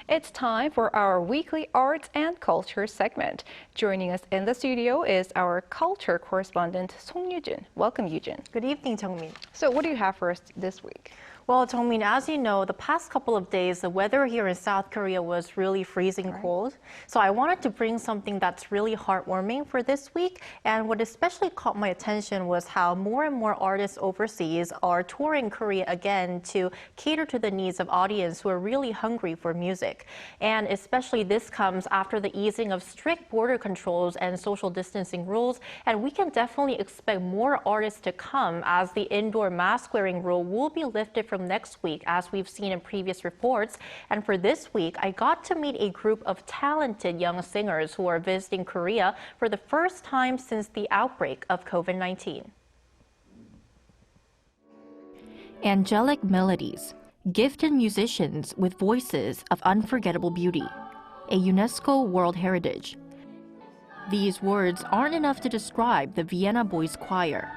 It's time for our weekly arts and culture segment. Joining us in the studio is our culture correspondent, Song Yoo-jin. Welcome, Yoo-jin. Good evening, Jungmin. So what do you have for us this week? Well, Jungmin, as you know, the past couple of days, the weather here in South Korea was really freezing cold. So I wanted to bring something that's really heartwarming for this week. And what especially caught my attention was how more and more artists overseas are touring Korea again to cater to the needs of audience who are really hungry for music. And especially this comes after the easing of strict border controls and social distancing rules. And we can definitely expect more artists to come as the indoor mask wearing rule will be lifted from next week, as we've seen in previous reports. And for this week, I got to meet a group of talented young singers who are visiting Korea for the first time since the outbreak of COVID-19. Angelic melodies, gifted musicians with voices of unforgettable beauty, a UNESCO World Heritage. These words aren't enough to describe the Vienna Boys Choir.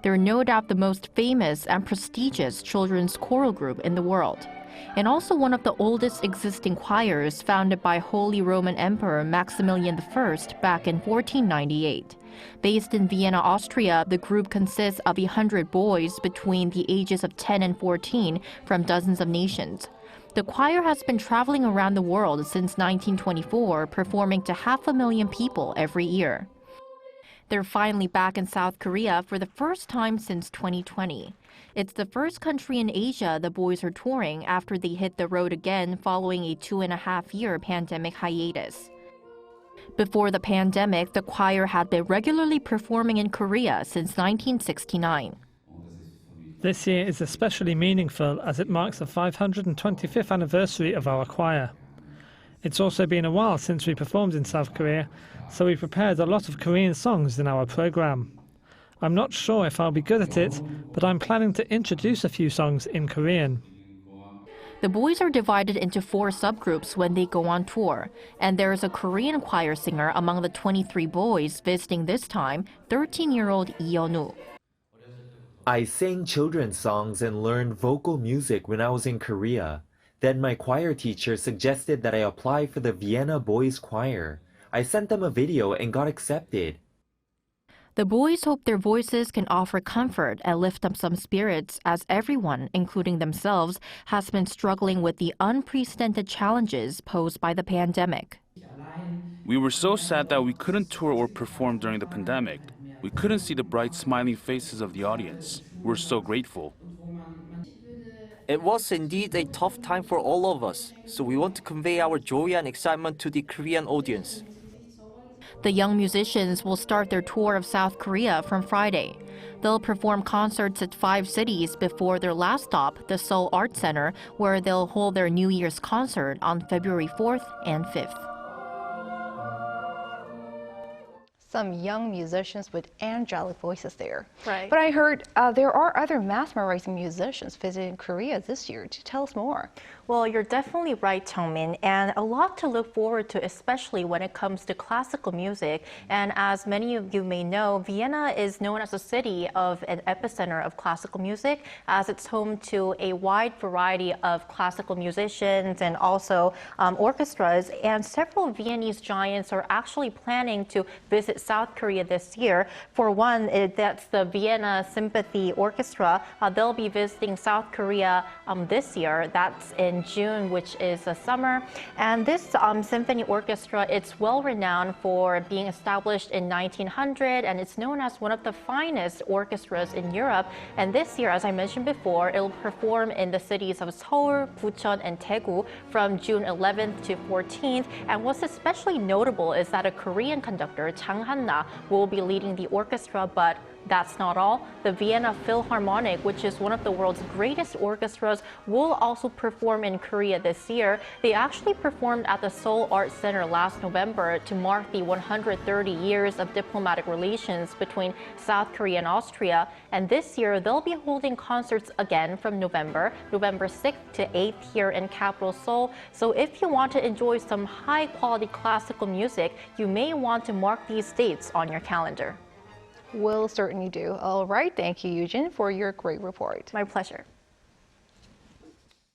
They're no doubt the most famous and prestigious children's choral group in the world, and also one of the oldest existing choirs founded by Holy Roman Emperor Maximilian I back in 1498. Based in Vienna, Austria, the group consists of 100 boys between the ages of 10 and 14 from dozens of nations. The choir has been traveling around the world since 1924, performing to 500,000 people every year. They're finally back in South Korea for the first time since 2020. It's the first country in Asia the boys are touring after they hit the road again following a 2.5-year pandemic hiatus. Before the pandemic, the choir had been regularly performing in Korea since 1969. This year is especially meaningful as it marks the 525th anniversary of our choir. It's also been a while since we performed in South Korea, so we prepared a lot of Korean songs in our program. I'm not sure if I'll be good at it, but I'm planning to introduce a few songs in Korean. The boys are divided into 4 subgroups when they go on tour, and there is a Korean choir singer among the 23 boys visiting this time, 13-year-old Lee Yeon-woo. I sang children's songs and learned vocal music when I was in Korea. Then my choir teacher suggested that I apply for the Vienna Boys Choir. I sent them a video and got accepted. The boys hope their voices can offer comfort and lift up some spirits, as everyone, including themselves, has been struggling with the unprecedented challenges posed by the pandemic. We were so sad that we couldn't tour or perform during the pandemic. We couldn't see the bright, smiling faces of the audience. We're so grateful. It was indeed a tough time for all of us, so we want to convey our joy and excitement to the Korean audience. The young musicians will start their tour of South Korea from Friday. They'll perform concerts at 5 cities before their last stop, the Seoul Art Center, where they'll hold their New Year's concert on February 4th and 5th. Some young musicians with angelic voices there. Right. But I heard there are other mesmerizing musicians visiting Korea this year. Do tell us more. Well, you're definitely right, Jungmin, and a lot to look forward to, especially when it comes to classical music. And as many of you may know, Vienna is known as a city of an epicenter of classical music, as it's home to a wide variety of classical musicians and also orchestras. And several Viennese giants are actually planning to visit South Korea this year. For one, that's the Vienna Sympathy Orchestra. They'll be visiting South Korea this year. That's in June, which is the summer. And this symphony orchestra, it's well renowned for being established in 1900, and it's known as one of the finest orchestras in Europe. And this year, as I mentioned before, it'll perform in the cities of Seoul, Bucheon, and Daegu from June 11th to 14th. And what's especially notable is that a Korean conductor, Chang Han-na, will be leading the orchestra, but that's not all. The Vienna Philharmonic, which is one of the world's greatest orchestras, will also perform in Korea this year. They actually performed at the Seoul Art Center last November to mark the 130 years of diplomatic relations between South Korea and Austria. And this year, they'll be holding concerts again from November 6th to 8th here in capital Seoul. So if you want to enjoy some high-quality classical music, you may want to mark these dates on your calendar. Will certainly do. All right. Thank you, Yoo-jin, for your great report. My pleasure.